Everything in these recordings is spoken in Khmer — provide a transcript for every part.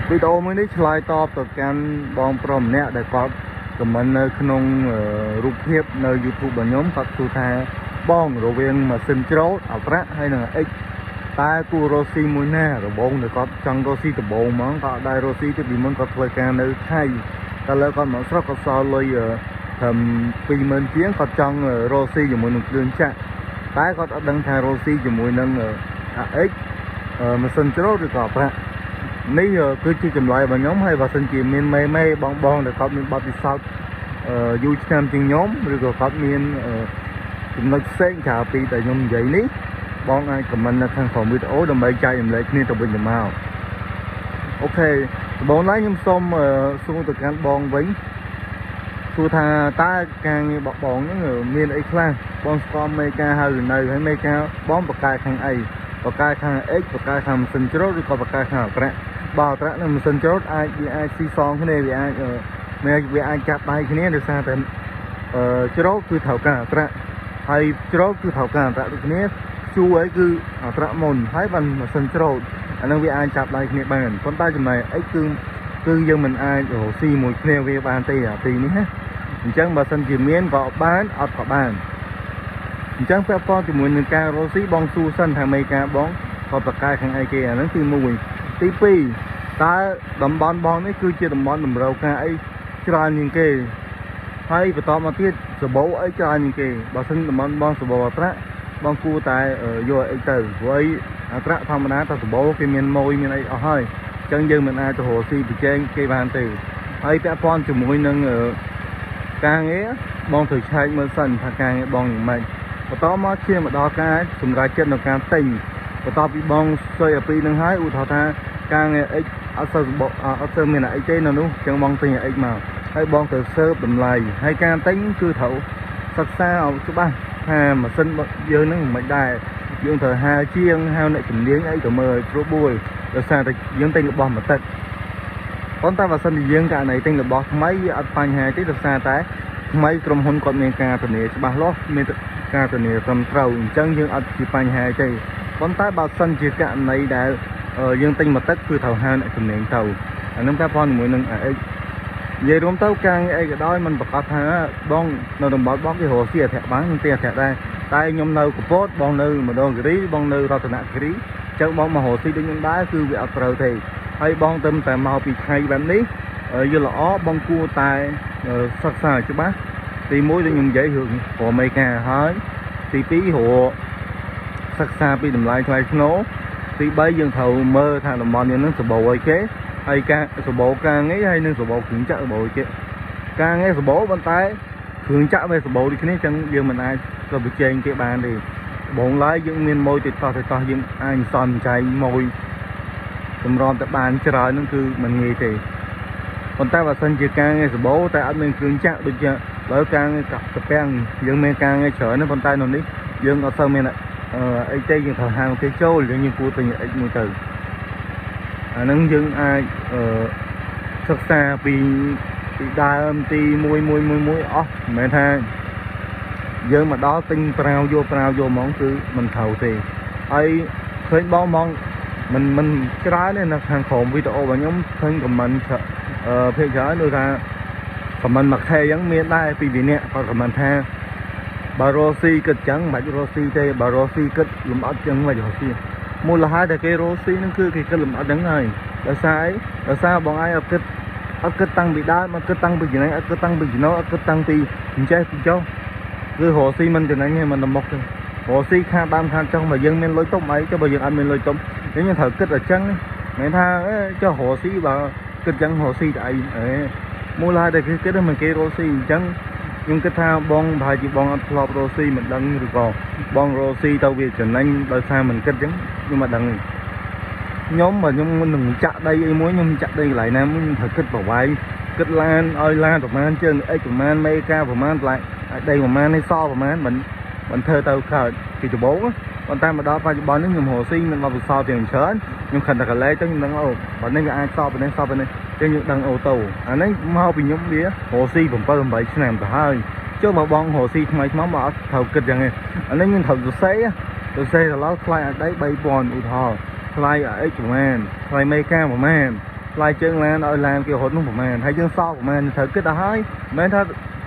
video mới đấy slide top từ can bom prom nè để có comment nơi khung rụp hiệp nơi YouTube và nhóm các thu thà bom rồi viên mà xin chốt ở rác hay là x ta cu rosi mũi nè rồi bông để có trong rosi từ bông món có đại rosi thì bị món có thời can nơi thay ta lấy con món sắp có so lôi thầm vì mình chiến có trong rosi và mũi nụ đường chặt ta có đăng thay rosi và mũi nâng x mà xin chốt được có rác nếu cứ chỉ chìm lại vào nhóm hay vào sân chìm miền mây mây bong bong để có miền bát sau du nam trên nhóm rồi có miền chìm nói sáng chào pi tại nhóm vậy ní bong ai comment là thằng phòng video đầm bay chạy lại nên tụi mình màu ok bong lấy nhóm xôm xuống từ can bong vĩnh thu thà ta càng bọc bong những người miền ấy khang bong com mega hơi nơi hay mega bong bạc cài thằng ấy bạc cài thằng x bạc cài thằng sân chốt rồi có bạc cài thằng bạc bảo trả là sân chốt ai xì son cái này vì ai vì ai chặt tay cái này được sao thì chốt cứ thảo cả trả hay chốt cứ thảo cả trả được cái này chu ấy cứ trả mồn thái bằng sân chốt anh đang vì ai chặt tay cái này bàn con tay chừng này ấy cứ dân mình ai ở xì một cái về bàn tì à tì ní hết chẳng mà sân chỉ miếng có bán ở có bàn chẳng phép con thì muốn ca rosi bong su sân thằng mấy ca bóng có bạc cài thằng ai kia nóคือมวยទី2តើតំបន់បងនេះគឺជាតំបន់តម្រូវការអីច្រើនជាងគេហើយបន្តមកទៀតសបោអីច្រើនជាងគេបើសិនតំបន់បងសបោអត្រាបងគួរតែយកអីទៅព្រោះអត្រាធម្មតាតែសបោគេមានម៉ួយមានអីអស់ហើយអញ្ចឹងយើងមិនអាចទៅរកស៊ីប្រជែងគេបានទេហើយពាក់ព័ន្ធជាមួយនឹងការងារបងត្រូវឆែកមើលសិនថាការងារបងយ៉ាងម៉េចបន្តមកជាមកដល់ការសម្រេចចិត្តនៅការទិញបន្ទាប់ពីបងស្អីអាពីនឹងហើយឧទាហរណ៍ថាការងារ X អត់សូវមានអីទេនៅនោះចឹងបងទិញ X មកហើយបងទៅសើបតម្លៃហើយការទិញគឺត្រូវសិក្សាឲ្យច្បាស់ថាម៉ាស៊ីនយើងនឹងមិនដែរយើងត្រូវហៅជាងហៅអ្នកជំនាញអីទៅមើលព្រោះបួលដោយសារតែយើងទិញរបស់មកទឹកប៉ុន្តែបើសិនជាយើងករណីទិញរបស់ថ្មីវាអត់បញ្ហាទេដោយសារតែថ្មីក្រុមហ៊ុនគាត់មានការធានាច្បាស់លាស់មានការធានាត្រឹមត្រូវអញ្ចឹងយើងអត់ជាបញ្ហាទេប៉ុន្តែបើសិនជាករណីដែលយើងទិញមកទឹកគឺត្រូវហៅអ្នកជំនាញទៅអានឹងតែផងជាមួយនឹងអីនិយាយរួមទៅការអីក៏ដោយมันប្រកាសថាបងនៅតំបន់បងគេរកស៊ីអធិបានទេអធិដែរតែខ្ញុំនៅកពតបងនៅម្ដងគិរីបងនៅរតនគិរីចឹងបងមករកស៊ីដូចខ្ញុំដែរគឺវាអត់ត្រូវទេហើយបងទៅតែមកពីថ្ងៃបែបនេះយល់ល្អបងគួរតែសិក្សាច្បាស់ទី1ដូចខ្ញុំនិយាយរឿងប្រមេការហើយទី2រកសិក្សាពីតម្លៃថ្លៃថ្នូរទី3យើងត្រូវមើលថាតំបន់យើងនឹងសបោអីគេហើយការសបោការងារហើយនឹងសបោគ្រឿងចាក់សបោអីគេការងារសបោប៉ុន្តែគ្រឿងចាក់វាសបោដូចគ្នាចឹងយើងមិនអាចទៅប្រជែងគេបានទេបងឡើយយើងមានម៉ួយទៅតោះយើងអាចសន្ចៃម៉ួយសម្រាប់តែបានច្រើនហ្នឹងគឺមិនងាយទេប៉ុន្តែបើសិនជាការងារសបោតែអត់មានគ្រឿងចាក់ដូចជាបើការងារកាពាំងយើងមានការងារច្រើនណាស់ប៉ុន្តែនៅនេះយើងអត់សូវមានអីទេយើងត្រូវហាងគេចូលយើងគួរទិញអីមួយទៅអាហ្នឹងយើងអាចសិក្សាពីដើមទី1អស់មិនមែនថាយើងមកដល់ទិញប្រាវយកហ្មងគឺមិនត្រូវទេហើយឃើញបងមិនច្រើនទេនៅខាងក្រោមវីដេអូរបស់ខ្ញុំឃើញខមមិនភាគច្រើនដូចថាខមមិនមួយខែអញ្ចឹងមានដែរពីពីអ្នកគាត់ខមមិនថាបើរស់ស៊ីគិតចឹងមិនបាច់រស់ស៊ីទេបើរស់ស៊ីគិតលំអិតចឹងមិនបាច់រស់ស៊ីមូលហេតុតែគេរស់ស៊ីហ្នឹងគឺគេគិតលំអិតហ្នឹងហើយដោយសារបងឯងអត់គិតតាំងពីដើមអត់គិតតាំងពីចំណេញអត់គិតតាំងពីចំណូលអត់គិតតាំងពីអញ្ចេះពីចុះគឺរស់ស៊ីមិនចំណេញទេមិនដល់មុខទេរស់ស៊ីខាតដើមខាតចុះបើយើងមានលុយទុំអីចុះបើយើងអត់មានលុយទុំយើងត្រូវគិតអញ្ចឹងមិនថាចុះរស់ស៊ីបើគិតចឹងរស់ស៊ីតែអីមូលហេតុតែគេគិតមិនគេរស់ស៊ីអញ្ចឹងខ្ញុំគិតថាបងប្រហែលជាបងអត់ធ្លាប់រស់ស៊ីមិនដឹងឬក៏បងរស់ស៊ីទៅវាចំណេញដោយសារមិនគិតចឹងខ្ញុំមិនដឹងទេខ្ញុំនឹងចាក់ដីអីមួយខ្ញុំចាក់ដីកន្លែងណាមួយខ្ញុំត្រូវគិតប្រវាយគិតឡានឲ្យឡានប្រហែលជើងអិចប្រហែលមេកាប្រហែលថ្លៃដីប្រហែលនេះសល់ប្រហែលមិនធ្វើទៅកើតពីដំបូងប៉ុន្តែមកដល់បច្ចុប្បន្ននេះខ្ញុំរស់ស៊ីមានបទពិសោធន៍ទាំងច្រើនខ្ញុំខិតតែកលែងទៅខ្ញុំដឹងអូបើនេះវាអាចសល់ប៉ុណ្ណេះចឹងខ្ញុំដឹងអូតូអានេះមកពីខ្ញុំវារស់ស៊ី7 8ឆ្នាំទៅហើយចុះមកបងរស់ស៊ីថ្មីមកអត់ត្រូវគិតចឹងទេអានេះខ្ញុំត្រូវសរសេរទៅឡើយថ្លៃអាចដី 3000 ឧទាហរណ៍ថ្លៃអីប្រហែលថ្លៃមេកាប្រហែល lại chương lan ở làm kiểu hỗn của mình hay chương sau của mình thử cái đó hay mấy thơ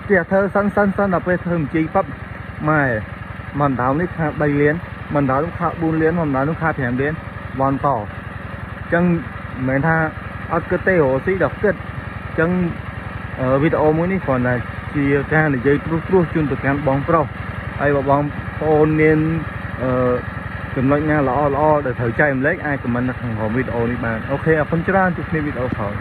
tiệt thơ săn đập về thơm chi pháp mày mình đào nít bay liên mình đào lúc khá buôn liên mình đào lúc khá thèm đến hoàn tỏ chân mấy tha ở cái tê hồ sĩ đọc kết chân video mới ní còn là chỉ ca để dây tru chun từ can bóng pro ai bảo bóng ôn nên cầm nói nha lo để thử chạy lấy ai của mình là thằng hồ video đi bạn ok phân chia ra chụp video khỏi